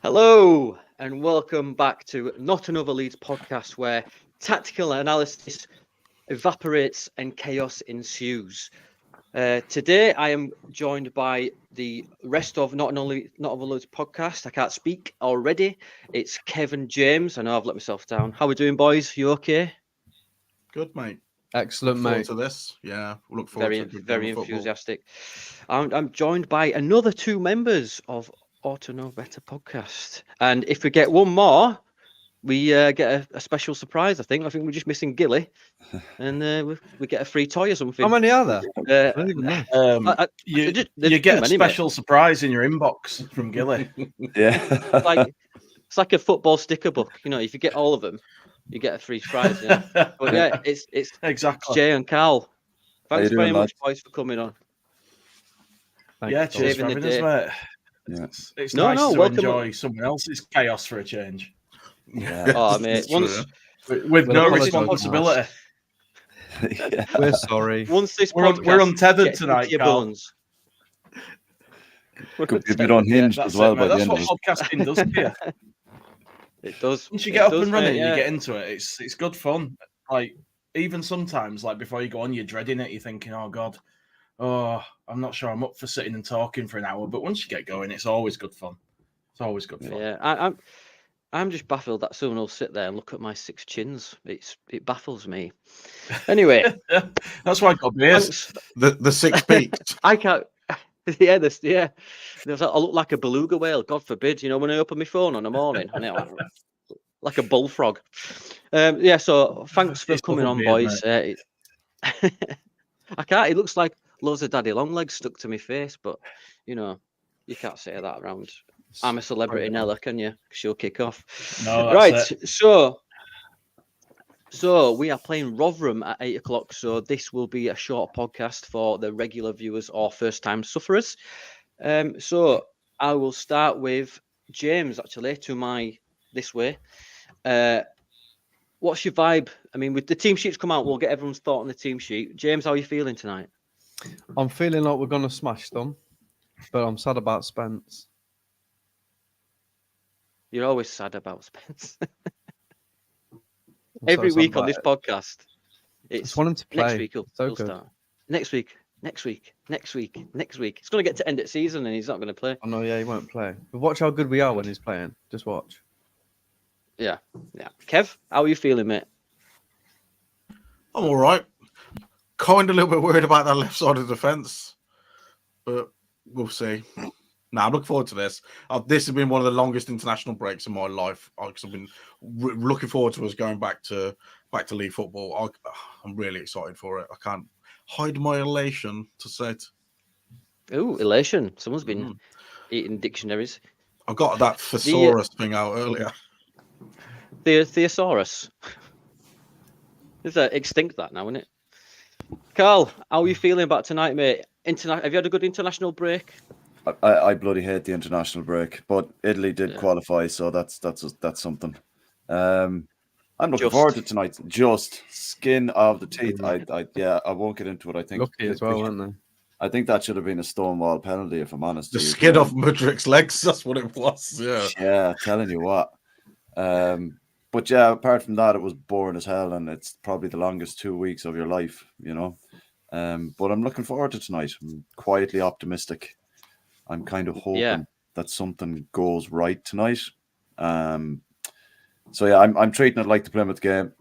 Hello and welcome back to Not Another Leeds podcast where tactical analysis evaporates and chaos ensues. Today I am joined by the rest of Not Another Leeds podcast. I can't speak already. It's Kevin James. I know I've let myself down. How are we doing, boys? You okay? Good, mate. Excellent, Look forward mate. to this. Yeah, we'll look forward to Very enthusiastic. I'm joined by another two members of Ought to Know Better podcast. And if we get one more, we get a special surprise, I think. We're just missing Gilly. And we get a free toy or something. How many are there? You get a special surprise in your inbox from Gilly. Yeah. It's like a football sticker book. You know, if you get all of them, you get a free prize. Yeah. But yeah, it's exactly Jay and Karl. Thanks very much, boys, for coming on. Cheers for having us, mate. Yeah. It's nice to enjoy someone else's chaos for a change. Yeah. Oh, mate. With no responsibility. Yeah. We're sorry. Once this we're untethered tonight, Karl. Could be a bit unhinged as well. By that's the end what podcasting does to you. It does. Once you get up and running, you get into it. It's good fun. Like even sometimes, like before you go on, you're dreading it. You're thinking, "Oh God, I'm not sure I'm up for sitting and talking for an hour." But once you get going, it's always good fun. It's always good fun. Yeah, I'm just baffled that someone will sit there and look at my 6 chins. It baffles me. Anyway, that's why I got beers. The 6 peaks. I can't. Yeah. I look like a beluga whale. God forbid. You know, when I open my phone on the morning, and it like a bullfrog. So thanks for coming on, boys. I can't. It looks like loads of daddy long legs stuck to my face, but you know, you can't say that around. I'm a celebrity, Nella. Can you? She'll kick off. No, right. So we are playing Rotherham at 8 o'clock. So this will be a short podcast for the regular viewers or first-time sufferers. So I will start with James, actually, this way. What's your vibe? I mean, with the team sheets come out, we'll get everyone's thought on the team sheet. James, how are you feeling tonight? I'm feeling like we're going to smash them, but I'm sad about Spence. You're always sad about Spence. Every week on this podcast, it's want him to play. Next week he'll start. Next week. It's going to get to end of season and he's not going to play. Oh no, yeah, he won't play. But watch how good we are when he's playing. Just watch. Yeah. Kev, how are you feeling, mate? I'm all right. Kind of a little bit worried about that left side of the defence, but we'll see. Now, I'm looking forward to this. This has been one of the longest international breaks in my life. I've been looking forward to us going back to league football. I'm really excited for it. I can't hide my elation to say it. Oh, elation! Someone's been eating dictionaries. I got that thesaurus thing out earlier. Thesaurus. Is that extinct that now, isn't it? Karl, how are you feeling about tonight, mate? Have you had a good international break? I bloody hate the international break, but Italy did qualify, so that's something. I'm looking forward to tonight. Just skin of the teeth. I won't get into it. I think lucky as well, aren't they? I think that should have been a Stonewall penalty, if I'm honest. The skin off Mudrik's legs. That's what it was. Yeah, telling you what. But yeah, apart from that, it was boring as hell, and it's probably the longest 2 weeks of your life, you know. But I'm looking forward to tonight. I'm quietly optimistic. I'm kind of hoping that something goes right tonight. So yeah, I'm treating it like the Plymouth game.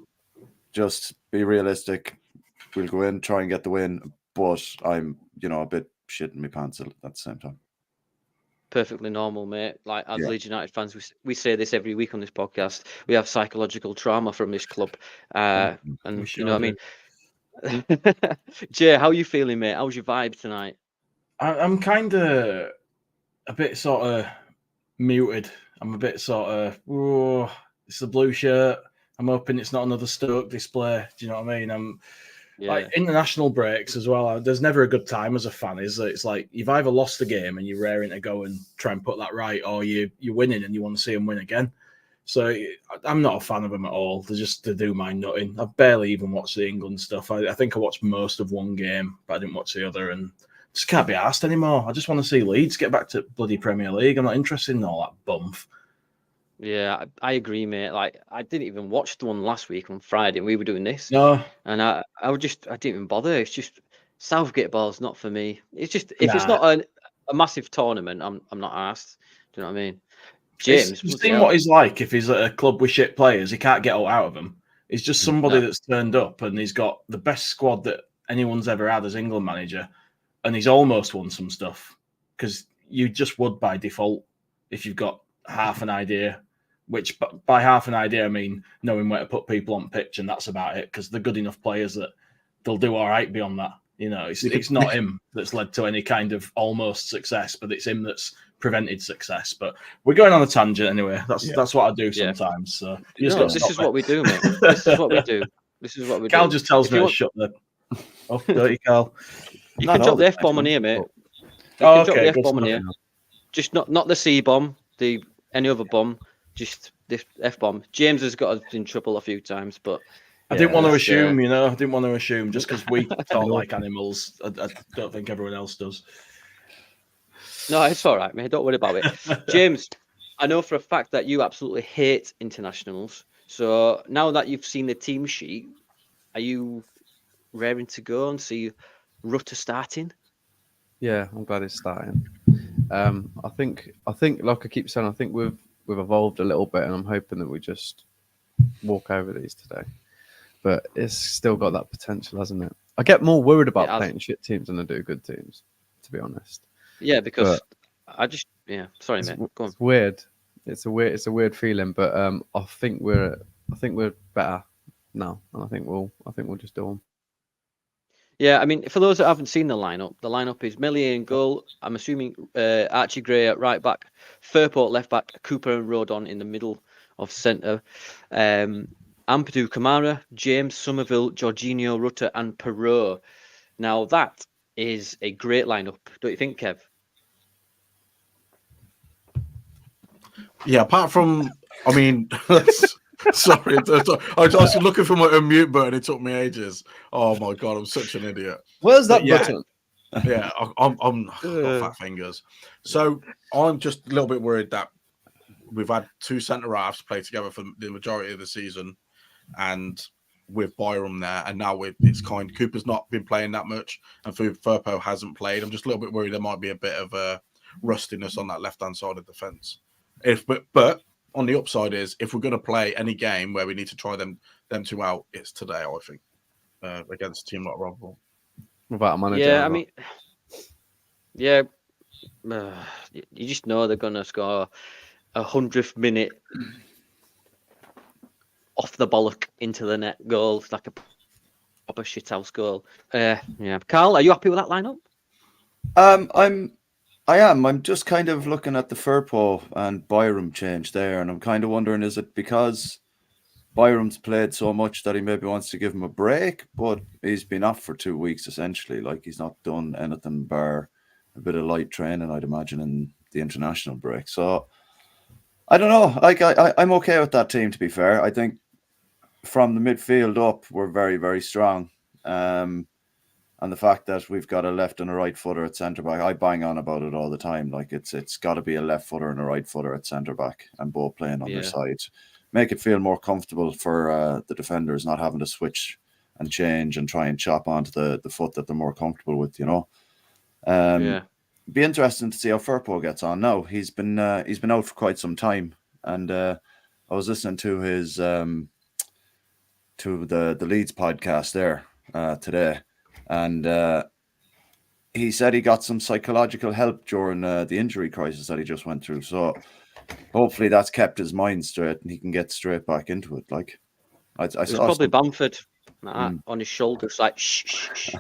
Just be realistic. We'll go in, try and get the win, but I'm, a bit shitting my pants at the same time. Perfectly normal, mate. Like as Leeds United fans, we say this every week on this podcast. We have psychological trauma from this club, and you know what I mean. Jay, how are you feeling, mate? How's your vibe tonight? I'm kind of a bit sort of muted. I'm a bit sort of, it's the blue shirt. I'm hoping it's not another Stoke display. Do you know what I mean? Like international breaks as well. There's never a good time as a fan, is there? It's like you've either lost the game and you're raring to go and try and put that right, or you're winning and you want to see them win again. So I'm not a fan of them at all. They do my nutting. I've barely even watched the England stuff. I think I watched most of one game, but I didn't watch the other, and just can't be asked anymore. I just want to see Leeds get back to bloody Premier League. I'm not interested in all that bumf. Yeah, I agree, mate. Like, I didn't even watch the one last week on Friday, and we were doing this, No, and I didn't even bother. It's just Southgate ball's not for me. It's just if it's Nah. not a massive tournament, I'm not asked. Do you know what I mean? James, You've bloody seen hell. what he's like if he's at a club with shit players. He can't get all out of them. He's just somebody No. that's turned up and he's got the best squad that anyone's ever had as England manager. And he's almost won some stuff because you just would by default if you've got half an idea, which by half an idea, I mean knowing where to put people on pitch, and that's about it because they're good enough players that they'll do all right beyond that. You know, it's not him that's led to any kind of almost success, but it's him that's prevented success. But we're going on a tangent anyway. That's what I do sometimes. So you just No, got this is what we do, mate. This is what we do. This is what we Carl do. just tells If me you to want- shut the up, dirty Carl. You Not can all drop the the F bomb time, on here, mate. but- You Oh, can drop okay, the F good bomb on stuff. here. Just not the C bomb, the any other bomb. Just this F bomb. James has got us in trouble a few times, but I didn't want to it's, assume, I didn't want to assume just because we talk like animals. I don't think everyone else does. no, it's all right, mate. Don't worry about it. James, I know for a fact that you absolutely hate internationals. So now that you've seen the team sheet, are you raring to go and see Rutter starting? Yeah, I'm glad it's starting. I think, like I keep saying, I think we've evolved a little bit, and I'm hoping that we just walk over these today. But it's still got that potential, hasn't it? I get more worried about playing shit teams than I do good teams, to be honest. Yeah, because But sorry, mate. Go on. It's weird. It's a weird feeling, but I think we're better now, and I think we'll just do them. Yeah, I mean, for those that haven't seen the lineup is Meslier in goal. I'm assuming Archie Gray at right back, Firpo at left back, Cooper and Rodon in the middle of centre, Ampadu Kamara, James Somerville, Jorginho, Rutter, and Perot. Now that is a great lineup, don't you think, Kev? Yeah, apart from, I mean, sorry, I was looking for my unmute button. It took me ages. Oh my god, I'm such an idiot. Where's that But yeah, button? Yeah, I've got fat fingers. So I'm just a little bit worried that we've had two centre halves play together for the majority of the season, and with Byram there, and now it's kind. Cooper's not been playing that much, and Firpo hasn't played. I'm just a little bit worried there might be a bit of a rustiness on that left hand side of the defence. But on the upside is if we're going to play any game where we need to try them two out, it's today. I think against a team like Rotherham. Without a manager. Yeah, I mean, yeah, you just know they're gonna score 100th minute off the bollock into the net goal. It's like a proper shithouse goal. Yeah, Carl, are you happy with that lineup? I am. I'm just kind of looking at the Firpo and Byram change there, and I'm kind of wondering, is it because Byram's played so much that he maybe wants to give him a break, but he's been off for 2 weeks essentially. Like he's not done anything bar a bit of light training, I'd imagine, in the international break. So I don't know. Like I'm okay with that team, to be fair. I think from the midfield up, we're very, very strong. And the fact that we've got a left and a right footer at centre back, I bang on about it all the time. Like it's got to be a left footer and a right footer at centre back, and both playing on their side. Make it feel more comfortable for the defenders, not having to switch and change and try and chop onto the foot that they're more comfortable with. You know. Be interesting to see how Firpo gets on. Now he's been out for quite some time, and I was listening to his to the Leeds podcast there today. And he said he got some psychological help during the injury crisis that he just went through. So hopefully that's kept his mind straight and he can get straight back into it. Like I It's probably Bamford on his shoulders, like shh.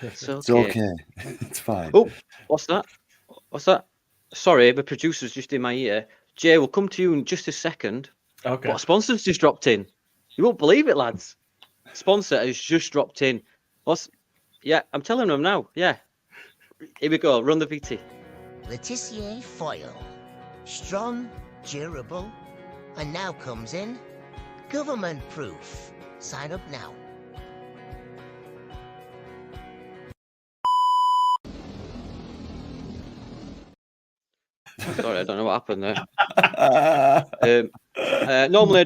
It's okay. It's fine. Oh, what's that? Sorry, the producer's just in my ear. Jay, we'll come to you in just a second. Okay. But a sponsor's just dropped in. You won't believe it, lads. Sponsor has just dropped in. Yeah, I'm telling them now. Yeah. Here we go. Run the VT. Letitia Foil. Strong, durable, and now comes in government proof. Sign up now. Sorry, I don't know what happened there. Normally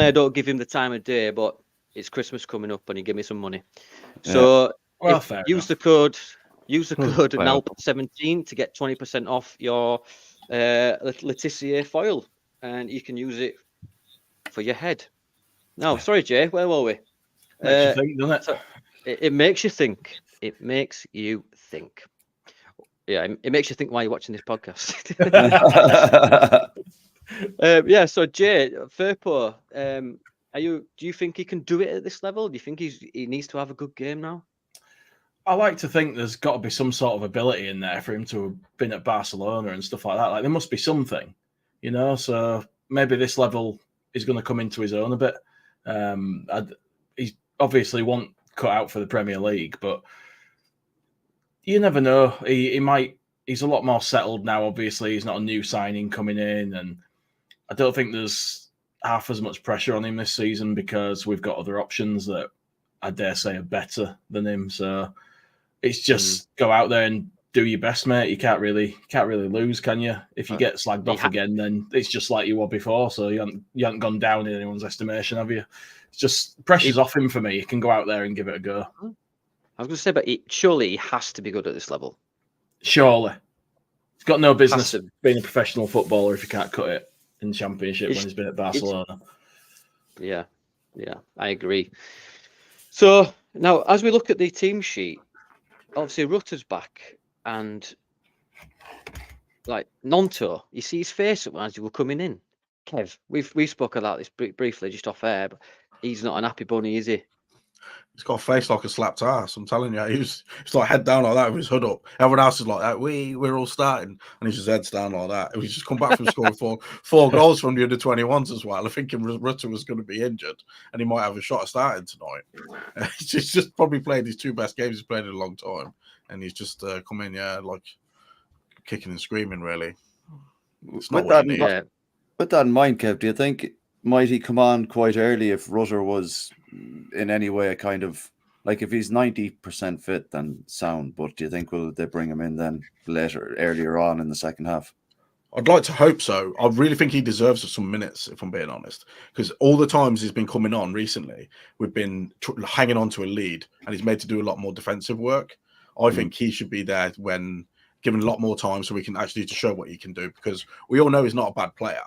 I don't give him the time of day, but it's Christmas coming up, and he gave me some money. So Well, fair use enough. the code Well. NALP17 to get 20% off your Letitia foil, and you can use it for your head. No, sorry, Jay, where were we? Makes you think, doesn't it? So it makes you think. It makes you think. Yeah, it makes you think while you're watching this podcast. Yeah, so Jay, Firpo, do you think he can do it at this level? Do you think he needs to have a good game now? I like to think there's got to be some sort of ability in there for him to have been at Barcelona and stuff like that. Like there must be something, you know. So maybe this level is going to come into his own a bit. He's obviously won't cut out for the Premier League, but you never know. He might. He's a lot more settled now. Obviously, he's not a new signing coming in, and I don't think there's half as much pressure on him this season because we've got other options that I dare say are better than him. So it's just go out there and do your best, mate. You can't really lose, can you? If you get slagged off again, then it's just like you were before. So you haven't gone down in anyone's estimation, have you? It's just pressure's off him for me. He can go out there and give it a go. I was going to say, but surely he has to be good at this level. Surely. He's got no business being a professional footballer if he can't cut it in the Championship when he's been at Barcelona. Yeah, I agree. So now, as we look at the team sheet, obviously Rutter's back, and like Nonto, you see his face as you were coming in. Kev, we spoke about this briefly just off air, but he's not an happy bunny, is he? He's got a face like a slapped ass. I'm telling you, he's like head down like that with his hood up. Everyone else is like that. We're all starting, and he's just heads down like that. He's just come back from scoring four goals from the under 21s as well. I think Rutter was going to be injured, and he might have a shot at starting tonight. He's just probably played his two best games he's played in a long time, and he's just come in, like kicking and screaming. Really, it's not what he needs. With that in mind, Kev, do you think might he come on quite early if Rutter was in any way a kind of like if he's 90% fit, then sound? But do you think will they bring him in then earlier on in the second half? I'd like to hope so. I really think he deserves some minutes, if I'm being honest, because all the times he's been coming on recently, we've been hanging on to a lead, and he's made to do a lot more defensive work. I think he should be there when given a lot more time, so we can actually to show what he can do, because we all know he's not a bad player.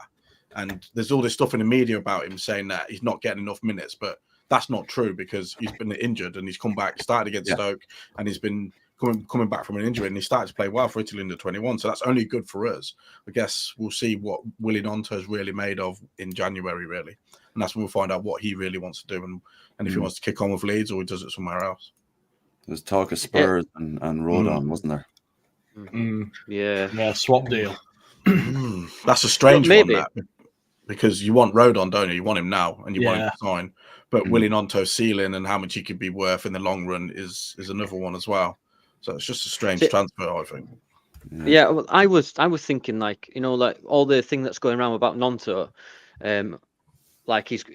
And there's all this stuff in the media about him saying that he's not getting enough minutes, but that's not true because he's been injured and he's come back, started against Stoke, and he's been coming back from an injury, and he started to play well for Italy in the 21. So that's only good for us. I guess we'll see what Willy Gnonto is really made of in January, really, and that's when we'll find out what he really wants to do and if he wants to kick on with Leeds or he does it somewhere else. There's talk of Spurs and Rotherham, wasn't there? Yeah, swap deal. That's a strange one, that, because you want Rodon, don't you? You want him now, and you want him to sign. But Willy Gnonto's ceiling and how much he could be worth in the long run is another one as well. So it's just a strange transfer, I think. Yeah, well, I was thinking like like all the thing that's going around about Gnonto, like he's.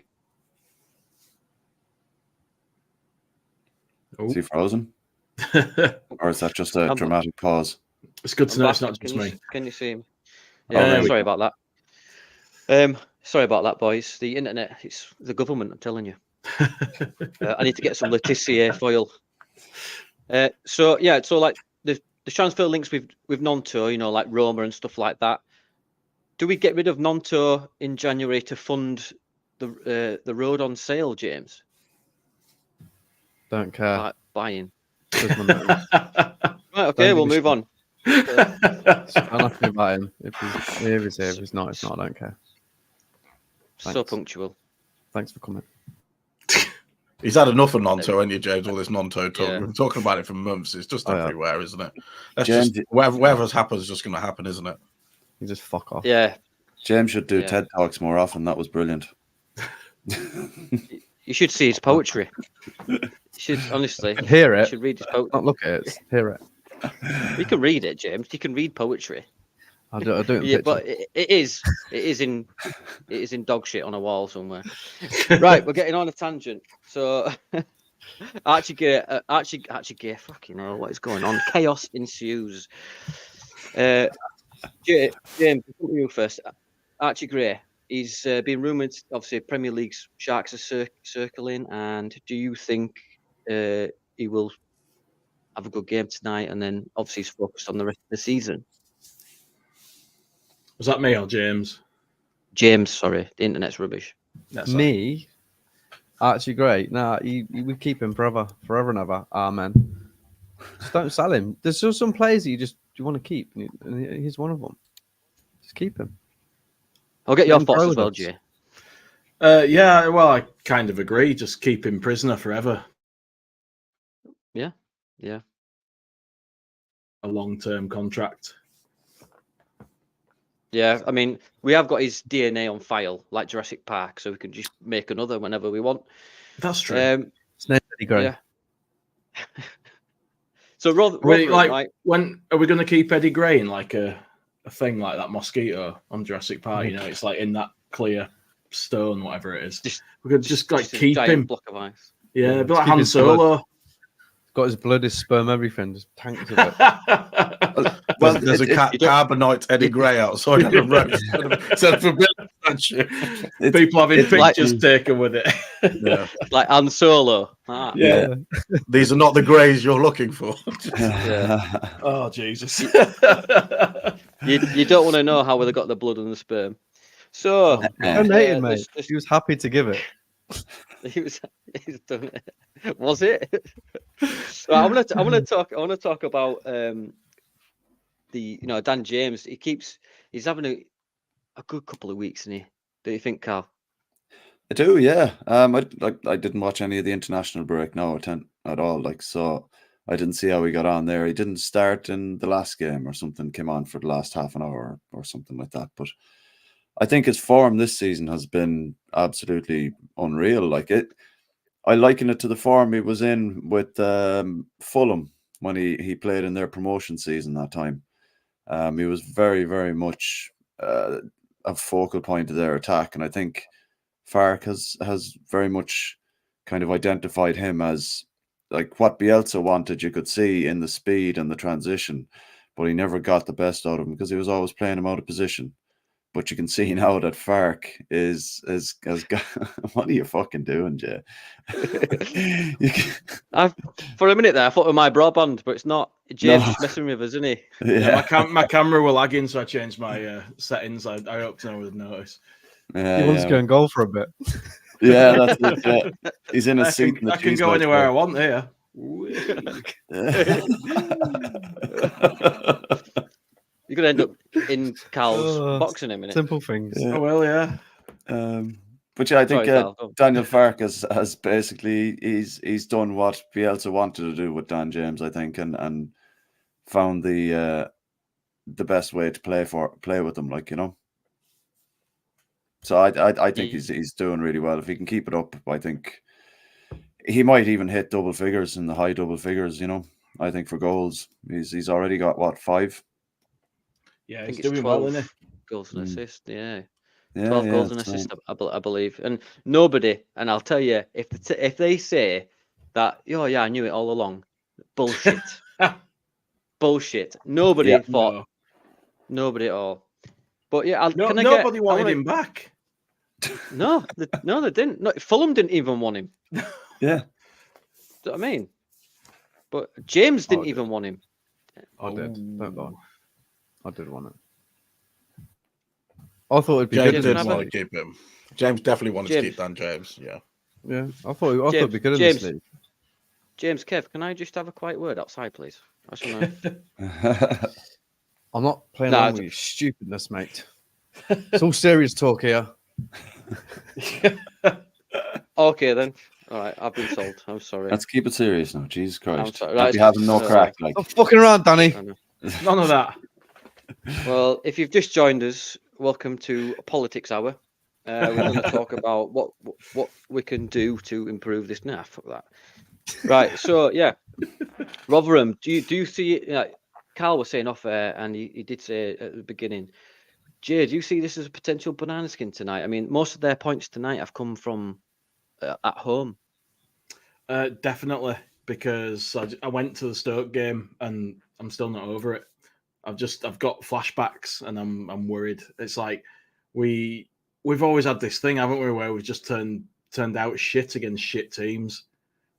Is he frozen? Or is that just a dramatic pause? It's good to know it's not just me. Can you see him? Yeah, sorry about that. Sorry about that, boys. The internet, it's the government, I'm telling you. I need to get some Letitia foil. So like the transfer links with Gnonto, like Roma and stuff like that. Do we get rid of Gnonto in January to fund the road on sale, James? Don't care. Like buying. Right, okay, we'll move on. I'm not going to buy him. If he's here, if he's not, I don't care. Thanks. So punctual. Thanks for coming. He's had enough of Gnonto, ain't you, James? All this Gnonto talk. We've been talking about it for months. It's just everywhere, isn't it? That's James, just whatever happens is just going to happen, isn't it? You just fuck off. Yeah. James should do TED Talks more often. That was brilliant. You should see his poetry. You should honestly hear it. You should read his poetry. Not look at it. Hear it. You can read it, James. You can read poetry. I do. Yeah, but it is in dog shit on a wall somewhere. Right, we're getting on a tangent. So Archie Gay, fucking hell, what is going on? Chaos ensues. James, come to you first. Archie Gray. He's been rumoured, obviously, Premier League's Sharks are circling. And do you think he will have a good game tonight? And then, obviously, he's focused on the rest of the season. Was that me or James? James, sorry, the internet's rubbish. That's all right. Me, Archie Gray. Nah, you would keep him forever and ever. Amen. Just don't sell him. There's just some players that you want to keep, and he's one of them. Just keep him. I'll get your Then thoughts grow as with well, us. Jay. Yeah, well, I kind of agree. Just keep him prisoner forever. Yeah. A long-term contract. Yeah, I mean, we have got his DNA on file, like Jurassic Park, so we can just make another whenever we want. That's true. His name's Eddie Gray. Yeah. So Rotherham, right? When are we going to keep Eddie Gray in like a thing like that mosquito on Jurassic Park? You know, it's like in that clear stone, whatever it is. We could just like a keep giant him. block of ice. Yeah, Yeah, be like keep Han his blood. Solo. Got his blood, his sperm, everything. Just tanks of it. Well, There's a carbonite Eddie Gray outside on the road. So for People having it's like- pictures taken with it. yeah. Like Han Solo. Ah. Yeah. These are not the Greys you're looking for. Oh Jesus. You don't want to know how they got the blood and the sperm. So Donated, mate. this- He was happy to give it. he's done it. Was it? So I want to talk about Dan James. He's having a good couple of weeks, isn't he? Do you think, Carl? I do, yeah. I didn't watch any of the international break, no, at all. So I didn't see how he got on there. He didn't start in the last game or something, came on for the last half an hour or something like that. But I think his form this season has been absolutely unreal. I liken it to the form he was in with Fulham when he played in their promotion season that time. He was very, very much a focal point of their attack, and I think Farke has very much kind of identified him as like what Bielsa wanted. You could see in the speed and the transition, but he never got the best out of him because he was always playing him out of position. But you can see now that Farke has got. What are you fucking doing, Jay? For a minute there, I thought it was my broadband, but it's not. James No. just messing with us, isn't he? Yeah, My camera were lagging, so I changed my settings. I hope no one would notice. He wants to go and goal for a bit. Yeah, that's it. Yeah. He's in a seat. I can go anywhere I want here. You're gonna end up in Carl's box in a minute. Simple things. Yeah. Oh well, yeah. But yeah, I think Sorry, Carl, go. Daniel Farke has basically he's done what Bielsa wanted to do with Dan James, I think, and found the best way to play with him, So I think he's doing really well. If he can keep it up, I think he might even hit double figures in the high double figures. I think for goals, he's already got what 5. Yeah, I he's think it's doing well, 12 isn't goals and assists. Yeah. Yeah, 12 goals and assists, I believe. And nobody, and I'll tell you, if they say that, oh yeah, I knew it all along, bullshit. Bullshit. Nobody thought, nobody at all. But yeah, nobody wanted him back. No, they didn't. No, Fulham didn't even want him. Yeah. Do you know what I mean? But James didn't even want him. I did. Don't lie. I did want it. I thought it'd be James good. did James want to keep him. James definitely wanted to James. keep Dan James. Yeah. Yeah, I thought it'd be good in James. this league. James, Kev, can I just have a quiet word outside, please? I just wanna... I'm not playing No, along with your stupidness, mate. It's all serious talk here. Okay, then. All right, I've been sold. I'm sorry. Let's keep it serious now. Jesus Christ. sorry. Can't be having no Right. crack. Like. Stop fucking around, Danny. I know. None of that. Well, if you've just joined us, welcome to Politics Hour. We're going to talk about what we can do to improve this. Nah, fuck that. Right. So yeah, Rotherham. Do you see? Carl was saying off air, and he did say at the beginning. Jay, do you see this as a potential banana skin tonight? I mean, most of their points tonight have come from at home. Definitely, because I went to the Stoke game and I'm still not over it. I've got flashbacks, and I'm worried. It's like we've always had this thing, haven't we, where we've just turned out shit against shit teams.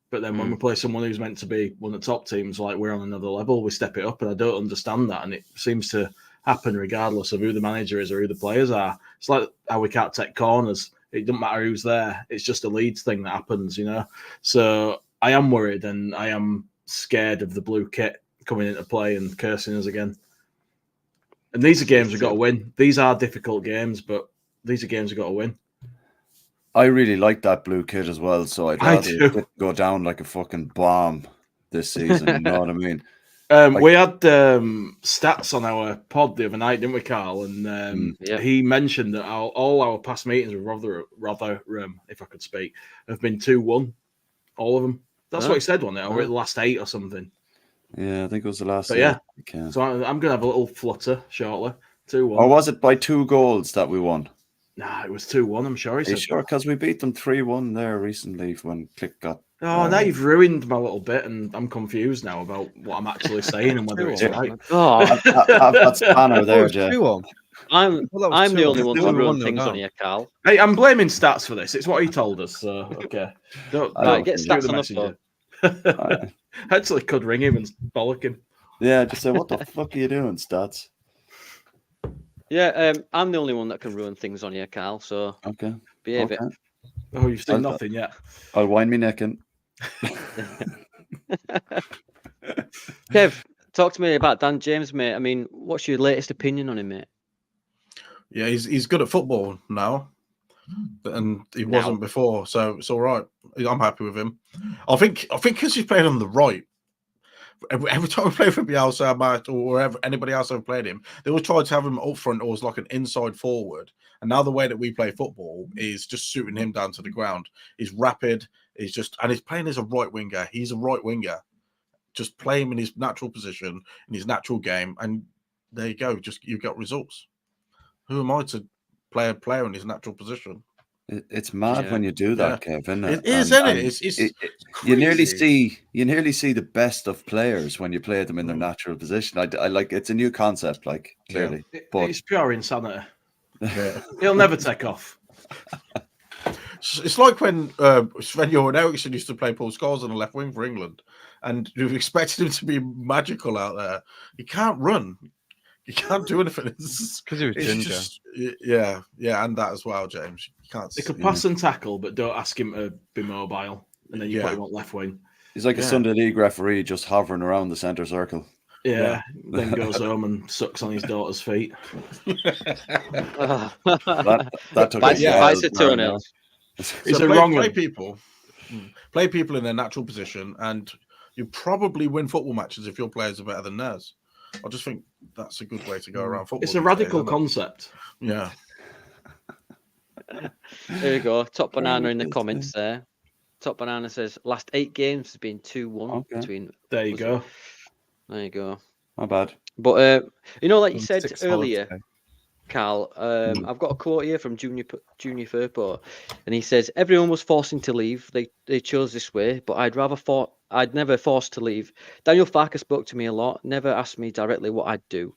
But then when we play someone who's meant to be one of the top teams, like we're on another level, we step it up, and I don't understand that. And it seems to happen regardless of who the manager is or who the players are. It's like how we can't take corners. It doesn't matter who's there. It's just a Leeds thing that happens, you know. So I am worried, and I am scared of the blue kit coming into play and cursing us again. And these are games we've got to win. These are difficult games, but these are games we've got to win. I really like that blue kit as well, so I'd rather it go down like a fucking bomb this season. You know what I mean? We had stats on our pod the other night, didn't we, Carl? And he mentioned that all our past meetings with Rotherham, if I could speak, have been 2-1. All of them. That's what he said, wasn't it? Or the last 8 or something. Yeah, I think it was the last. But yeah, so I'm going to have a little flutter shortly. 2-1. Or was it by 2 goals that we won? Nah, it was 2-1. I'm sure he said. Sure, because we beat them 3-1 there recently when Click got. Oh, now you've ruined my little bit, and I'm confused now about what I'm actually saying and whether it's right. Oh, I've got Spanner there, Jay. I'm the only one to ruin things on here, Carl. Hey, I'm blaming Stats for this. It's what he told us. So okay, right, get Stats on the phone. Actually, could ring him and bollock him. Yeah, just say, what the fuck are you doing, Stats? Yeah, I'm the only one that can ruin things on here, Carl. So behave it. Oh, you've seen nothing yet. I'll wind me neck in. Kev, talk to me about Dan James, mate. I mean, what's your latest opinion on him, mate? Yeah, he's good at football now, and he wasn't before, so it's all right. I'm happy with him. I think because he's playing on the right. Every time we play for Bielsa or anybody else ever played him, they always tried to have him up front or as like an inside forward. And now the way that we play football is just suiting him down to the ground. He's rapid. He's playing as a right winger. He's a right winger. Just play him in his natural position, in his natural game, and there you go. You've got results. Who am I to play a player in his natural position? It's mad when you do that, Kevin. It is, isn't it? It's you nearly see the best of players when you play them in their natural position. I like it's a new concept, like clearly, but it's pure insanity. Yeah. He'll never take off. It's like when Sven-Göran Eriksson used to play Paul Scholes on the left wing for England, and you've expected him to be magical out there. He can't run. You can't do anything. Because he was ginger. Yeah, and that as well, James. You can't. He could pass and tackle, but don't ask him to be mobile, and then you put him on left wing. He's like a Sunday League referee, just hovering around the centre circle. Yeah, then goes home and sucks on his daughter's feet. that took bites the toenails. It's a wrong one. Play people in their natural position, and you probably win football matches if your players are better than theirs. I just think that's a good way to go around football. It's a radical concept. Yeah. There you go. Top Banana in the comments there. Top Banana says last 8 games has been 2-1 between. There you go. There you go. Not bad. But like you said earlier, Carl, I've got a quote here from Junior Firpo, and he says everyone was forcing to leave. They chose this way, but I'd never forced to leave. Daniel Farker spoke to me a lot, never asked me directly what I'd do.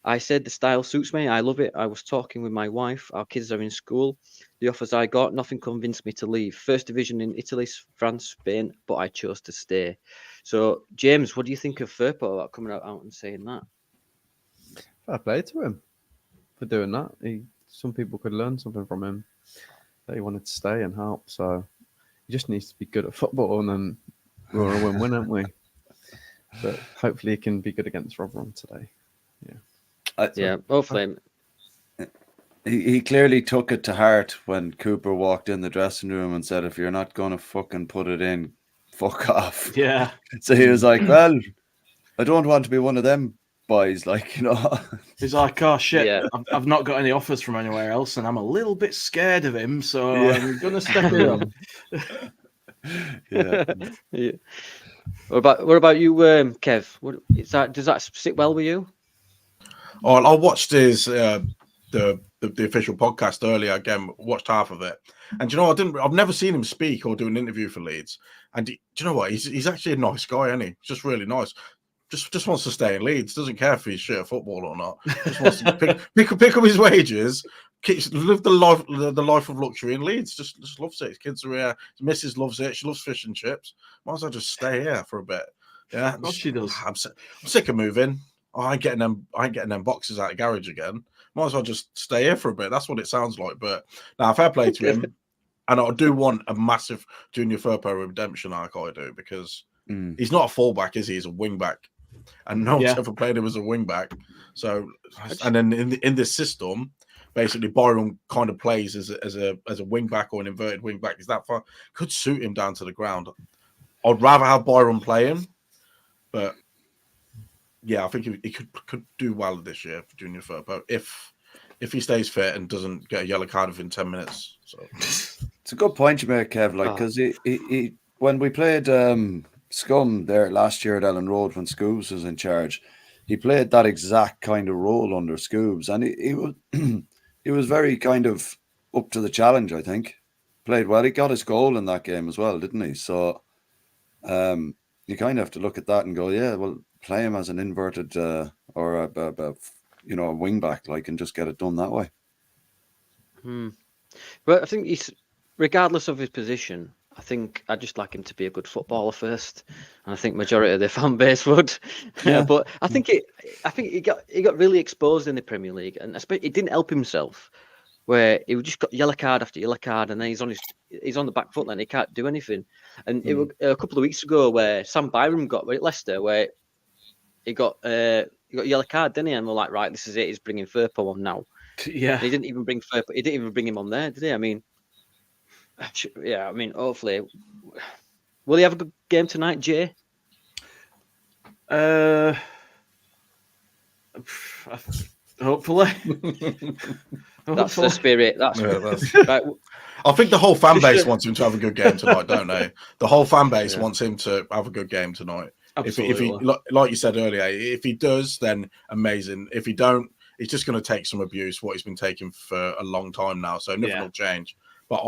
I said the style suits me. I love it. I was talking with my wife. Our kids are in school. The offers I got, nothing convinced me to leave. First division in Italy, France, Spain, but I chose to stay. So, James, what do you think of Firpo about coming out and saying that? Fair play to him for doing that. Some people could learn something from him. That he wanted to stay and help. So he just needs to be good at football, and then we're a win-win, aren't we? But hopefully he can be good against Rotherham today. Yeah. Hopefully. He clearly took it to heart when Cooper walked in the dressing room and said, if you're not going to fucking put it in, fuck off. Yeah. So he was like, well, I don't want to be one of them boys, like, you know. He's like, oh, shit, yeah. I've not got any offers from anywhere else, and I'm a little bit scared of him, so I'm going to step it up. Yeah. What about you, Kev? Does that sit well with you? Oh, I watched his the official podcast earlier. Again, watched half of it, and I've never seen him speak or do an interview for Leeds. And do you know what? He's actually a nice guy, isn't he? Just really nice. just wants to stay in Leeds. Doesn't care if he's shit at football or not. Just wants to pick up his wages. Live the life of luxury in Leeds. Just loves it. His kids are here. His missus loves it. She loves fish and chips. Might as well just stay here for a bit. Yeah, What she does. I'm sick of moving. I ain't getting them boxes out of the garage again. Might as well just stay here for a bit. That's what it sounds like. But now, fair play to him. And I do want a massive Junior Firpo redemption arc. I do, because he's not a fullback, is he? He's a wing back, and no one's ever played him as a wing back. So, and then in this system, basically Byron kind of plays as a wing back or an inverted wing back. Is that far? Could suit him down to the ground. I'd rather have Byron play him, but yeah, I think he could do well this year for Junior Firpo if he stays fit and doesn't get a yellow card within 10 minutes. So it's a good point you make, Kev. Like, because he when we played Scum there last year at Ellen Road when Scoobs was in charge, he played that exact kind of role under Scoobs, and he was he was very kind of up to the challenge. I think played well. He got his goal in that game as well, didn't he? So you kind of have to look at that and go, yeah, well, play him as an inverted or a wing back, like, and just get it done that way. But I think he's, regardless of his position, I think I'd just like him to be a good footballer first, and I think majority of the fan base would. Yeah. But I think he got really exposed in the Premier League, and especially it didn't help himself, where he just got yellow card after yellow card, and then he's on the back foot, and he can't do anything. And it was a couple of weeks ago where Sam Byram got at Leicester, where he got a yellow card, didn't he? And we're like, right, this is it. He's bringing Firpo on now. Yeah, He didn't even bring Firpo. He didn't even bring him on there, did he? I mean, yeah. I mean, hopefully, will he have a good game tonight, Jay? Hopefully. That's the spirit. That's right. I think the whole fan base wants him to have a good game tonight, don't they? The whole fan base wants him to have a good game tonight. Absolutely. If he, like you said earlier, if he does, then amazing. If he don't, he's just going to take some abuse, what he's been taking for a long time now. So nothing will change. But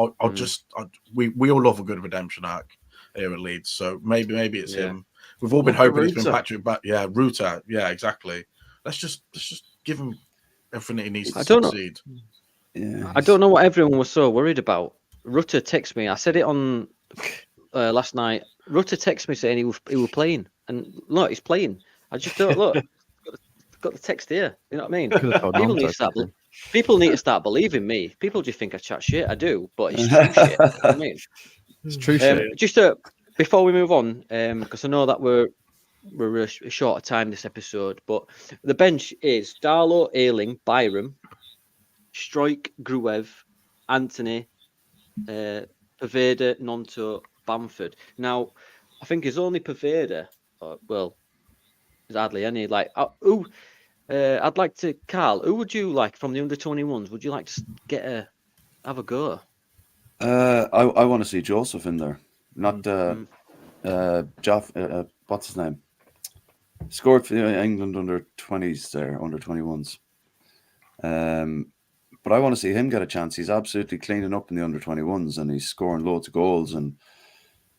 we all love a good redemption arc here at Leeds. So maybe it's him. We've all been hoping it's been Patrick. But yeah, Ruta. Yeah, exactly. Let's just give him everything he needs to succeed. Yeah, I don't know what everyone was so worried about. Rutter texted me. I said it on last night. Rutter texted me saying he was playing, and look, he's playing. I just thought, look, got the text here. You know what I mean? People need to start believing me. People just think I chat shit. I do, but it's true shit. You know what I mean? It's true shit. Just before we move on, because I know that we're a shorter time this episode, but the bench is Darlow, Ayling, Byram, Stroik, Gruev, Anthony, Paveda, Nonto, Bamford. Now, I think it's only Paveda. Well, there's hardly any. Like, I'd like to, Karl. Who would you like from the under-21s? Would you like to have a go? I want to see Joseph in there, not Jeff. What's his name? Scored for England under-20s there, under-21s. But I want to see him get a chance. He's absolutely cleaning up in the under-21s, and he's scoring loads of goals. And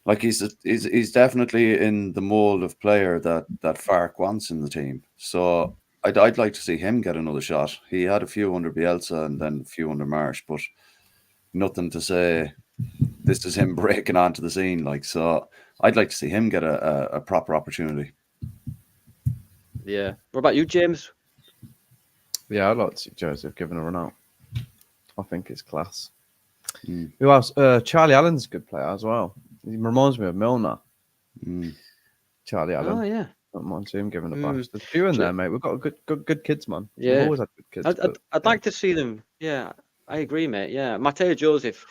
like he's definitely in the mold of player that Fark wants in the team. So I'd like to see him get another shot. He had a few under Bielsa and then a few under Marsh, but nothing to say this is him breaking onto the scene. Like, so I'd like to see him get a proper opportunity. Yeah. What about you, James? Yeah, I'd like to see Joseph given a run out. I think it's class. Who else? Charlie Allen's a good player as well. He reminds me of Milner. Charlie Allen. Oh yeah. Don't mind seeing him giving a bash. There's a few in there, mate. We've got good kids, man. Yeah. We've always had good kids. I'd like to see them. Yeah, I agree, mate. Yeah, Mateo Joseph,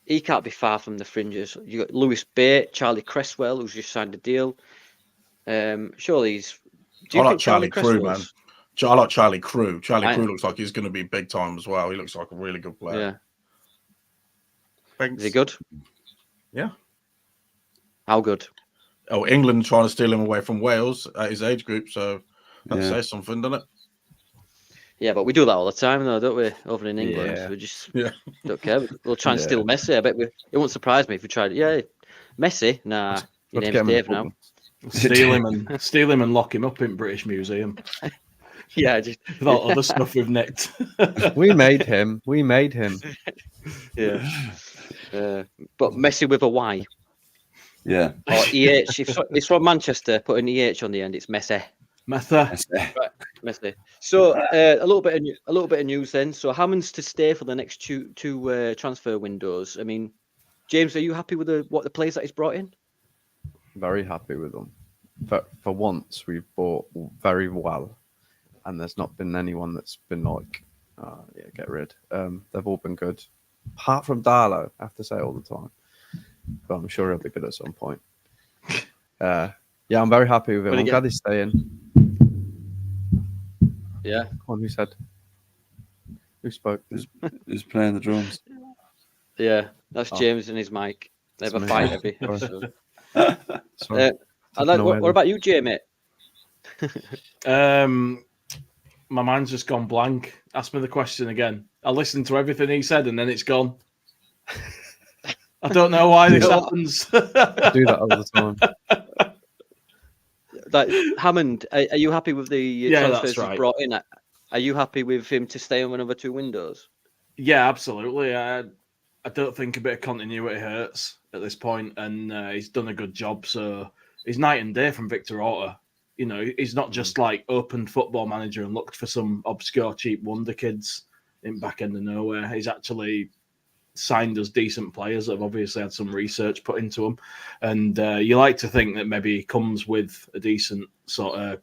he can't be far from the fringes. You got Lewis Bate, Charlie Cresswell, who's just signed a deal. Surely he's. I like Charlie Crew, man. I like Charlie Crew. Crew looks like he's going to be big time as well. He looks like a really good player. Yeah. Thanks. Is he good? Yeah. How good? Oh, England trying to steal him away from Wales at his age group, so that says something, doesn't it? Yeah, but we do that all the time, though, don't we? Over in England, we just don't care. We'll try and steal Messi. I bet it won't surprise me if we tried. Yeah, Messi. Nah, your name's Dave now. Steal him and lock him up in British Museum Yeah, just with all other stuff we've nicked. We made him. yeah. But Messi with a Y Yeah. or EH. If it's from Manchester, put an EH on the end. It's Messi. Metha. Right, Messi. So a little bit of news then. So Hammond's to stay for the next two transfer windows. I mean, James, are you happy with what the players that he's brought in? Very happy with them. For once, we've bought very well, and there's not been anyone that's been like, get rid. They've all been good, apart from Darlow. I have to say all the time, but I'm sure he'll be good at some point. Yeah, I'm very happy with him. I'm glad he's staying. Yeah. Come on, who said? Who spoke? Who's playing the drums? Yeah, that's James and his mic. They have a fight every episode. Sorry. What about you, Jamie? My mind's just gone blank. Ask me the question again. I listened to everything he said and then it's gone. I don't know why this happens. I do that all the time. Like Hammond, are you happy with the transfers that's right. he's brought in? Are you happy with him to stay on another two windows? Yeah, absolutely. I don't think a bit of continuity hurts at this point, and he's done a good job. So he's night and day from Victor Orta. You know, he's not just like opened Football Manager and looked for some obscure cheap wonder kids in back end of nowhere. He's actually signed us decent players that have obviously had some research put into them, and you like to think that maybe he comes with a decent sort of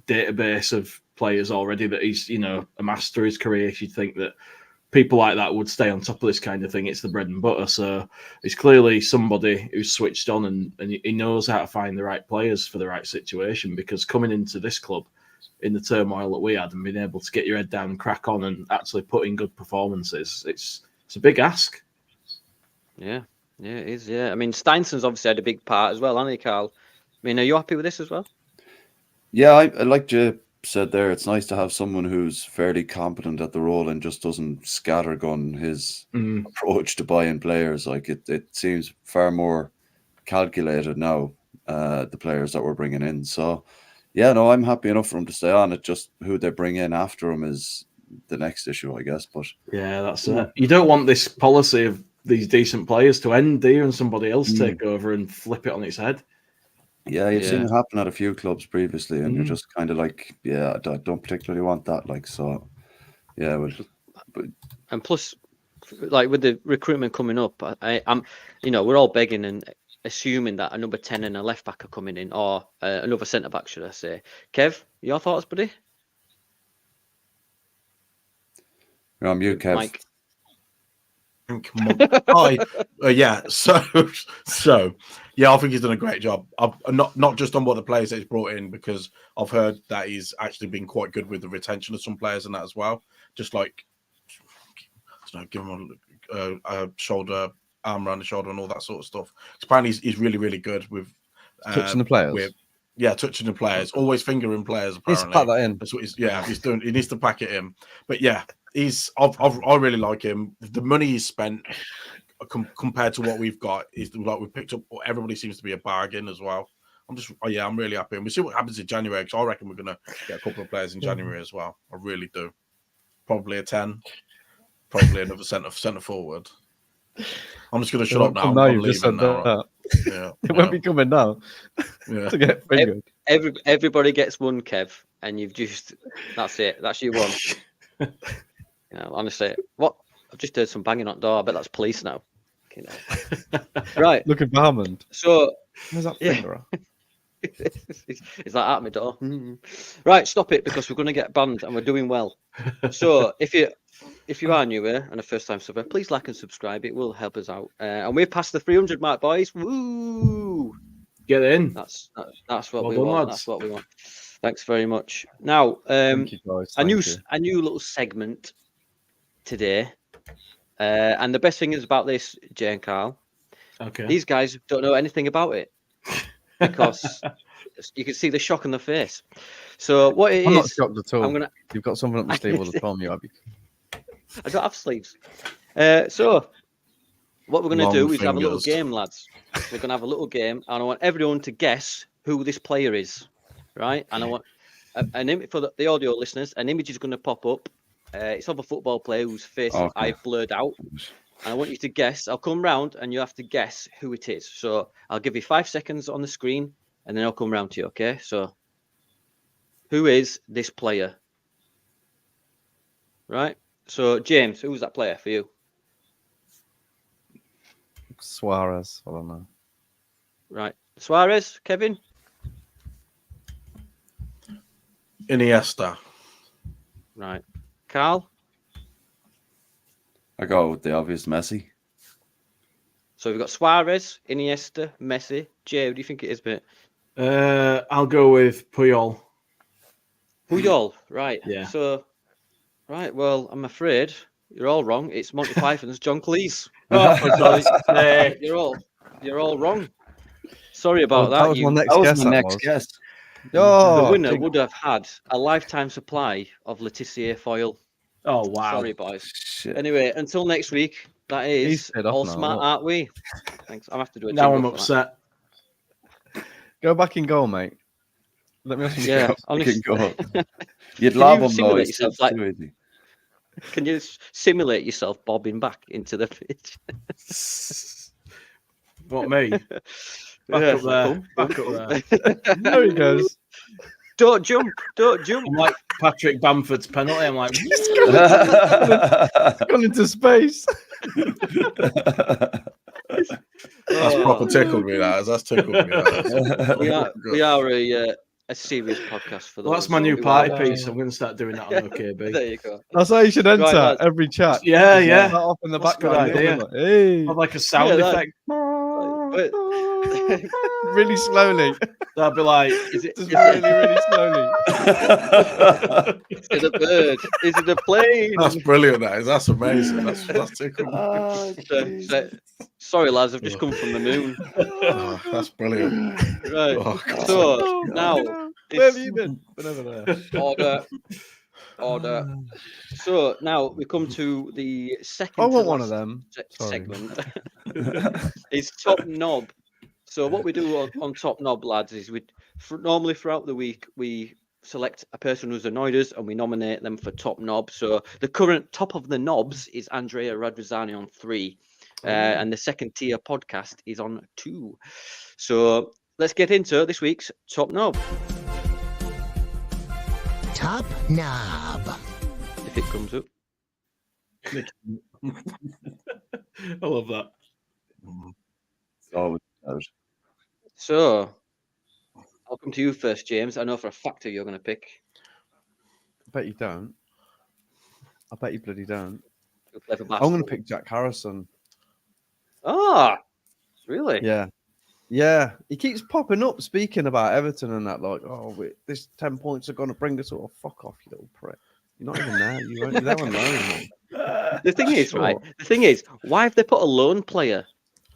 database of players already that he's, you know, amassed through his career. You'd think that people like that would stay on top of this kind of thing. It's the bread and butter. So he's clearly somebody who's switched on and he knows how to find the right players for the right situation, because coming into this club in the turmoil that we had and being able to get your head down and crack on and actually put in good performances, it's a big ask. Yeah, it is. Yeah, I mean, Steinson's obviously had a big part as well, hasn't he, Karl? I mean, are you happy with this as well? Yeah, I like Jay said there. It's nice to have someone who's fairly competent at the role and just doesn't scattergun his approach to buying players. Like it seems far more calculated now, the players that we're bringing in. So, yeah, no, I'm happy enough for him to stay on. It just who they bring in after him is the next issue, I guess. But yeah, that's it. You don't want this policy of these decent players to end, do you? And somebody else take over and flip it on its head. Yeah, you've seen it happen at a few clubs previously, and you're just kind of like, yeah, I don't particularly want that. Like, so, yeah. And plus, like with the recruitment coming up, I'm, you know, we're all begging and assuming that a number 10 and a left back are coming in, or another centre back, should I say? Kev, your thoughts, buddy? You're on mute, Kev. Mike. Hi. Yeah. So yeah, I think he's done a great job. Not just on what the players that he's brought in, because I've heard that he's actually been quite good with the retention of some players and that as well. Just like, I don't know, give him a shoulder, arm around the shoulder, and all that sort of stuff. Apparently, he's really, really good with touching the players. Touching the players, always fingering players. Apparently, he needs to pack that in. That's what he's doing. He needs to pack it in. But yeah, I really like him. The money he's spent compared to what we've got is like we've picked up. Everybody seems to be a bargain as well. I'm really happy, and we'll see what happens in January. Because I reckon we're gonna get a couple of players in January as well. I really do. Probably a 10, probably another centre forward. I'm just gonna shut up now. I'm leaving now. Yeah, it won't be coming now. Yeah. To get fingered. Everybody gets one, Kev, and you've just that's it. That's your one. You know, honestly, what I've just heard some banging on the door. I bet that's police now. You know. Right, Look at Hammond. So where's that finger? Is that at my door? Right, stop it, because we're going to get banned and we're doing well. So if you are newer and a first time subscriber, please like and subscribe. It will help us out. And we've passed the 300 mark, boys. Woo! Get in. That's what Well we done, want. lads. That's what we want. Thanks very much. Now, Thank you, guys. a new little segment today. And the best thing is about this, Jay and Karl. Okay. These guys don't know anything about it, because you can see the shock on their face. So what it I'm is, not shocked at all. You've got something up the sleeve all the time, you have. I don't have sleeves. So what we're going to do is have a little game, lads. We're going to have a little game, and I want everyone to guess who this player is, right? And I want an image for the audio listeners. An image is going to pop up. It's of a football player whose face I've blurred out. And I want you to guess. I'll come round and you have to guess who it is. So I'll give you 5 seconds on the screen and then I'll come round to you, okay? So who is this player? Right? So, James, who's that player for you? Suarez. I don't know. Right. Suarez, Kevin? Iniesta. Right. Karl? I go with the obvious Messi. So we've got Suarez, Iniesta, Messi. Jay, who do you think it is, mate? I'll go with Puyol. Puyol, right. Yeah. So, right, well, I'm afraid you're all wrong. It's Monty Python's John Cleese. Oh, You're all wrong. Sorry about That that. was my next That was guess. my that next was. guess. Oh, The winner big- would have had a lifetime supply of Letitia foil. oh wow. Sorry, boys. Shit. Anyway, until next week, that He's is fed off all now, smart, look. aren't we? Thanks. I have to do a Now I'm jingle for that. upset. Go back in goal, mate. Let me have some Yeah, go. honestly. You'd Can lob you him though. simulate It's yourself, like- too easy. Can you simulate yourself bobbing back into the pitch? What, me? Back Yeah, up there. come, Back come, up come. there. There he goes. Don't jump! Don't jump! I'm like Patrick Bamford's penalty. I'm like, Gone into space. That's proper tickled me. That's tickled me. We are a serious podcast for those. well, that's my so new we party are- piece. I'm going to start doing that on OKB. There you go. That's how you should enter lads. every chat. Yeah, yeah. Start off in the That's a good background. idea. Like, hey. Have like a sound Yeah, that- effect. Really slowly. That'd be like, Is it, Just is really, it, really slowly. is it a bird? Is it a plane? That's brilliant. That's amazing. That's tickled me. Sorry, lads, I've just come from the moon. Oh, that's brilliant. Right. Oh, God. So now Where have you been? Been over there. order. So now we come to the second. I to want one of last them. Sorry. segment. It's top knob. So what we do on top knob, lads, is normally throughout the week we select a person who's annoyed us and we nominate them for top knob. So the current top of the knobs is Andrea Radrizzani on 3, and the second tier podcast is on 2. So let's get into this week's top knob. Top knob. If it comes up. I love that. Oh, So I'll come to you first, James. I know for a fact who you're going to pick. I bet you don't. I bet you bloody don't. You're a clever I'm bastard. going to pick Jack Harrison. Ah, really? Yeah. Yeah. He keeps popping up speaking about Everton and that, like, oh, this 10 points are going to bring us all. Fuck off, you little prick. You're not even there. You won't be there on loan, man. The thing is, Sure. right? The thing is, why have they put a lone player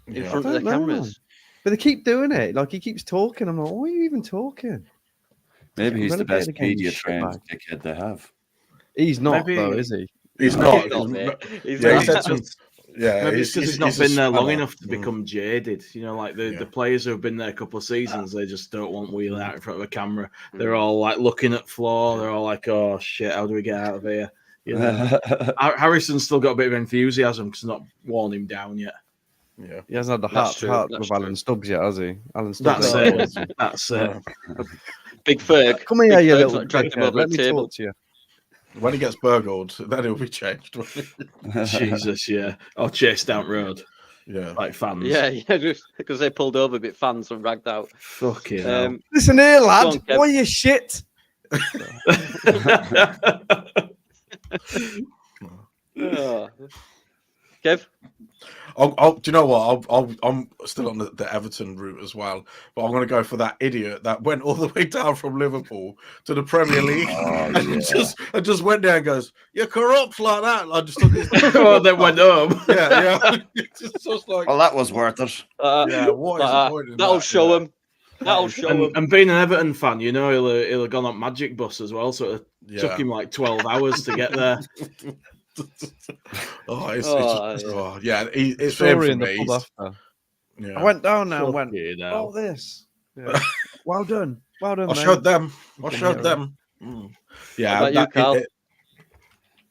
in Yeah. front of I the don't know, cameras? But they keep doing it. Like, he keeps talking. I'm like, why are you even talking? maybe he's the Relegated best again, you media trained shitbag. dickhead they have. He's not, Maybe- though, is he? He's not. He's not, mate. He's Yeah, not. he said some- yeah, Maybe it's because he's not a been there long spanner. enough to become jaded. You know, like the Yeah. players who have been there a couple of seasons, they just don't want wheeling out in front of a camera. They're all like looking at floor. They're all like, "Oh shit, how do we get out of here?" You know, Harrison's still got a bit of enthusiasm because not worn him down yet. Yeah. He hasn't had the That's heart true, with that's Alan true. Stubbs yet, has he? Alan Stubbs. That's ain't it. got one. That's it. Big Ferg. Come here, Big you Ferg's little not dragged him dickhead. over Let the me table. talk to you. When he gets burgled, then he'll be changed. Jesus, yeah. Or chased down road Yeah. like fans. Yeah, just because they pulled over a bit fans and ragged out. Fucking hell. Listen here, lad. Go on, Kev. Why are you shit? Oh. Kev? Do you know what? I'm still on the Everton route as well, but I'm going to go for that idiot that went all the way down from Liverpool to the Premier League and just went there and goes, "You're corrupt like that." And I just took his Oh, they went home. yeah. It's just like, Well, that was worth it. yeah, what is the point in That'll that? show Yeah. him. That'll show him. And being an Everton fan, you know, he'll have gone on Magic Bus as well. So it Yeah. took him like 12 hours to get there. It's for him Story for in the me. pub after. Yeah. I went down there and went, Fucking oh, hell. this. Yeah. Well done. Well done, I mate. showed them. I Fucking showed hero. them. Yeah. What about you, Carl?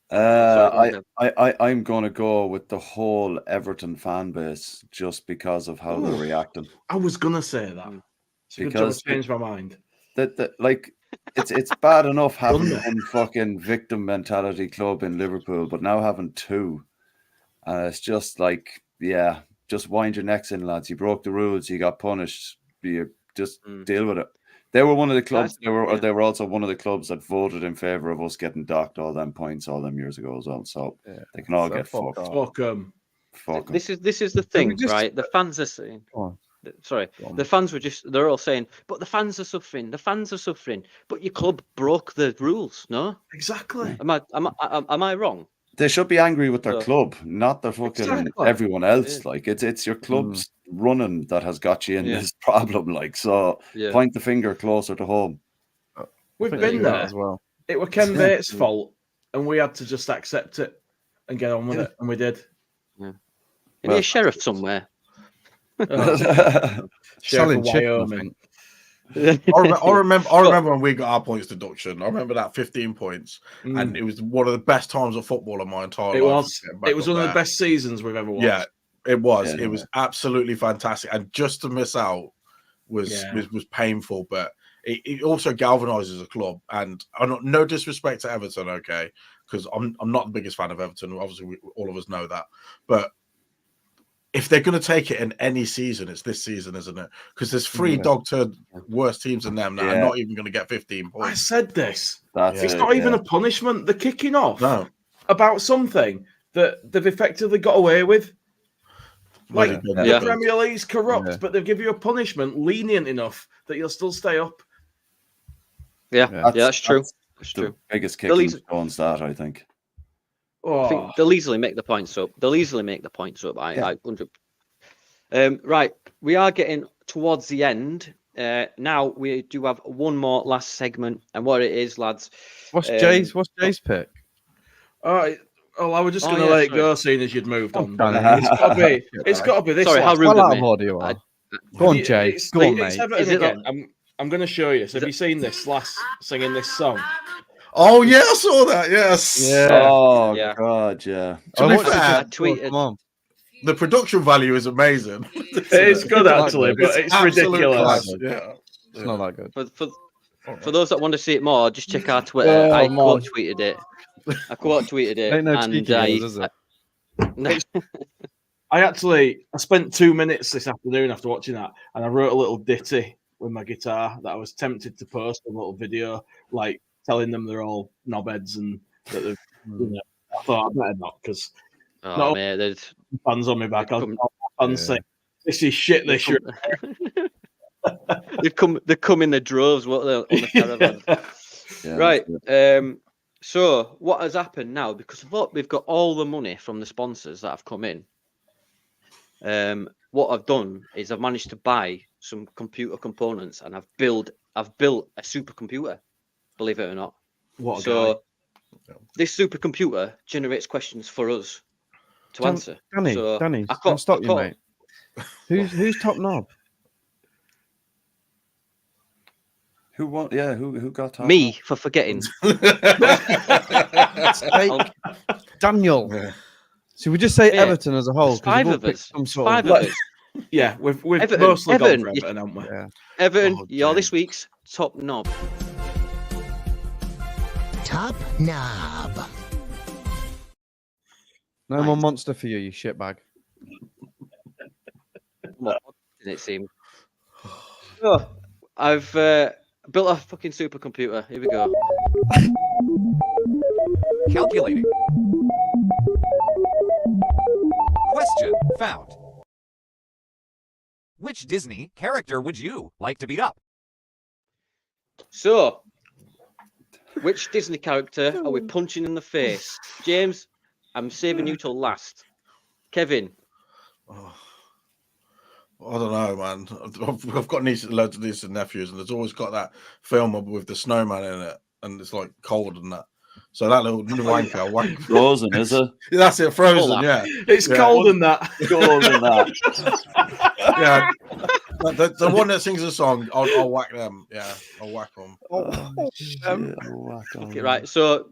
Sorry, go on, I'm going to go with the whole Everton fan base just because of how they're Oof. reacting. I was gonna say that. It's a good job Because I changed my mind. That like it's bad enough having Done one fucking victim mentality club in Liverpool, but now having two, it's just like, yeah, just wind your necks in, lads. You broke the rules, you got punished. You just deal with it. They were one of the clubs. They were also one of the clubs that voted in favor of us getting docked all them points all them years ago as well. So they can all get fucked. Fuck 'em. Fuck 'em. This is the thing, right? The fans are saying. Sorry, the fans they're all saying, but the fans are suffering. The fans are suffering. But your club broke the rules. No, Exactly. Am I wrong? They should be angry with their club, not the fucking everyone else. Yeah. Like it's your club's running that has got you in this problem. Like, so point the finger closer to home. We've been there as well. It was Ken Bates' fault, and we had to just accept it and get on with it, and we did. Yeah. Is he a sheriff somewhere? Sheriff Selling of chicken, Wyoming. I remember when we got our points deduction. I remember that 15 points, and it was one of the best times of football in my entire life. It was one of the best seasons we've ever watched. Yeah, it was. It was absolutely fantastic, and just to miss out was painful. But it also galvanizes a club. And no disrespect to Everton, okay, because I'm not the biggest fan of Everton. Obviously, all of us know that, but if they're going to take it in any season, it's this season, isn't it? Because there's three dog-turd worse teams than them that are not even going to get 15 points. I said this. That's it's not even a punishment. They're kicking off about something that they've effectively got away with. Like, the Premier League's corrupt, but they'll give you a punishment lenient enough that you'll still stay up. That's true. That's the true. biggest kicking stones that, I think. I think they'll easily make the points up. I 100. Right, we are getting towards the end. Now we do have one more last segment, and what it is, lads. What's Jay's pick? I was just going to let it go, seeing as you'd moved on. It's got to be this. Sorry, how rude of me. Go on, Jay. Go on, mate. Is it again? I'm going to show you. So have you seen this last singing this song? Oh yeah, I saw that. Yes. Yeah. Oh god, yeah. To be fair, I tweeted. The production value is amazing. It's good actually, but it's ridiculous. Yeah. It's not that good. For those that want to see it more, just check our Twitter. I quote tweeted it. Ain't no cheeky ones, is it? I spent 2 minutes this afternoon after watching that, and I wrote a little ditty with my guitar that I was tempted to post a little video, like telling them they're all knobheads and that they've. I thought I better not, because there's fans on my back. Fans say this is shit. They should. They come in the droves. What on the caravan? Right. So what has happened now? Because we've got all the money from the sponsors that have come in. What I've done is I've managed to buy some computer components, and I've built a supercomputer. Believe it or not. This supercomputer generates questions for us to answer. Danny, I'll stop you, mate. Who's top knob? Who won? Yeah, who got top? Me for forgetting. Daniel. So we just say Everton as a whole. Five of us. Yeah, we've mostly gone for Everton, haven't we? Yeah. Everton, you're this week's top knob. Top knob. No more monster for you shitbag. It seemed. Oh, I've built a fucking supercomputer. Here we go. Calculating. Question found. Which Disney character would you like to beat up? So, which Disney character are we punching in the face? James, I'm saving you till last. Kevin. I don't know, man. I've got loads of nieces and nephews, and there's always got that film with the snowman in it, and it's like cold and that. So that little wanker. Frozen, is it? Yeah, that's it, Frozen, yeah. It's cold in that. Cold in that. Yeah. The one that sings a song, I'll whack them. Yeah, I'll whack them. Okay, right. So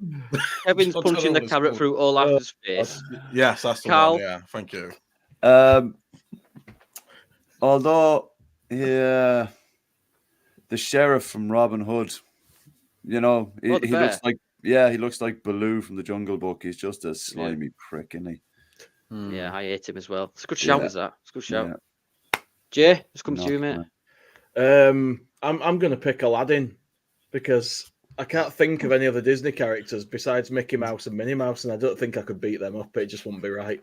Kevin's I don't know punching what the it's carrot called. through Olaf's face. Yes, that's the Karl. one. Yeah, thank you. Although, yeah, the sheriff from Robin Hood, you know, he Oh, the looks bear. like he looks like Baloo from the Jungle Book. He's just a slimy prick, isn't he? Yeah, I hate him as well. It's a good shout, Yeah. is that? It's a good shout. Yeah. Jay, let's come to Knock you, mate. man. I'm going to pick Aladdin because I can't think of any other Disney characters besides Mickey Mouse and Minnie Mouse, and I don't think I could beat them up. It just wouldn't be right.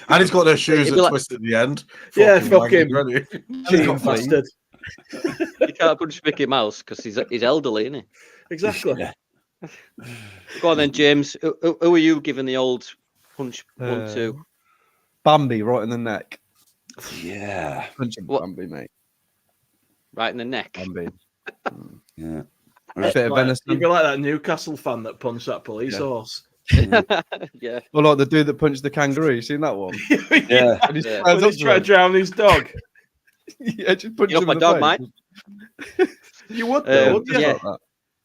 And he's got those shoes It'd that be like- twist at the end. Yeah, Fucking fuck him. wankers, really. Cheating bastard. You can't punch Mickey Mouse because he's elderly, isn't he? Exactly. Yeah. Go on then, James. Who are you giving the old punch 1, 2? Bambi right in the neck. Yeah. Punching What? Bambi, mate. Right in the neck. Bambi. Yeah. Bit of venison. You'd be like that Newcastle fan that punched that police Yeah. horse. Yeah. Or like the dude that punched the kangaroo. You seen that one? Yeah. And he's Yeah. hands When up he's to trying him. to drown his dog. Yeah, just punch You know him my in the dog, face. mate? You would, Yeah, though, wouldn't you? yeah. Like that.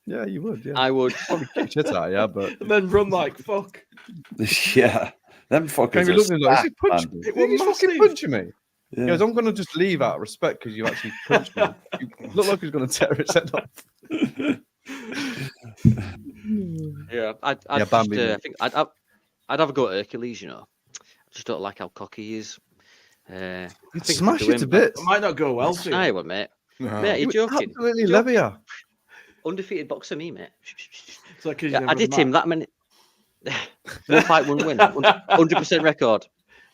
Yeah, you would. Yeah, I would. probably kick shit out of you, but And then run like fuck. Yeah. Them fuckers can you are look at him like, is he stacked, punching man. me? It was He's fucking massive. punching me. He Yeah. goes, I'm going to just leave out of respect because you actually punched me. You look like he's going to tear his head off. Yeah, I'd Yeah, just, Bambi, I mate. think I'd have a go at Hercules. You know, I just don't like how cocky he is. I You'd think smash do it to him. bits. It might not go well for you. I would, mate. No. Mate, are He you would joking? absolutely levy you. Undefeated boxer, me, mate. It's like 'cause you Yeah, never I did met. him that many. One fight, one win. 100% record.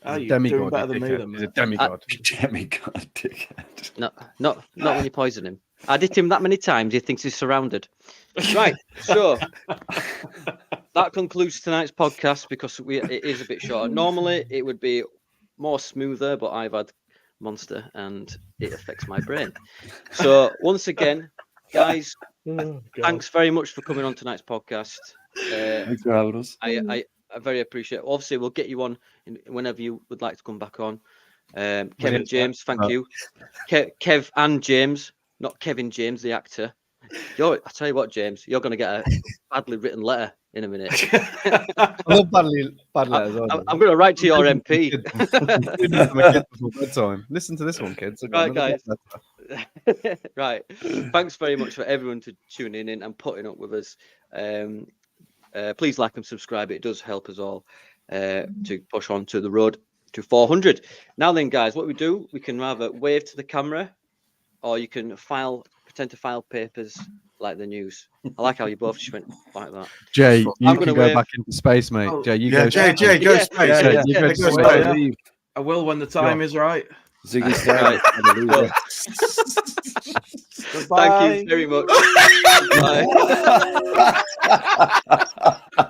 Ah, you're Demigod. doing better than me, dickhead. then. He's a mate. demigod. Demigod dickhead. Not when you poison him. I did him that many times. He thinks he's surrounded. Right. So that concludes tonight's podcast because it is a bit short. Normally it would be more smoother, but I've had Monster and it affects my brain. So once again, guys, Oh, God. thanks very much for coming on tonight's podcast. Thanks for having us. I very appreciate it. Obviously, we'll get you on whenever you would like to come back on. Kevin James, thank you. Kev and James, not Kevin James, the actor. I tell you what, James, you're going to get a badly written letter in a minute. I love bad letters. I'm going to write to your MP. Before bedtime. Listen to this one, kids. I've got Right, another guys. letter. Right. Thanks very much for everyone to tuning in and putting up with us. Please like and subscribe. It does help us all to push on to the road to 400. Now then, guys, what we do, we can either wave to the camera or you can pretend to file papers like the news. I like how you both just went like that. Jay, you I'm can gonna go wave. back into space, mate. Oh, Jay, you Yeah, go. Jay, go Yeah, space. Yeah, yeah, you yeah, go go space. space. Yeah. I will when the time is right. Ziggy Stardust. Right. Hallelujah. Thank you very much. Bye.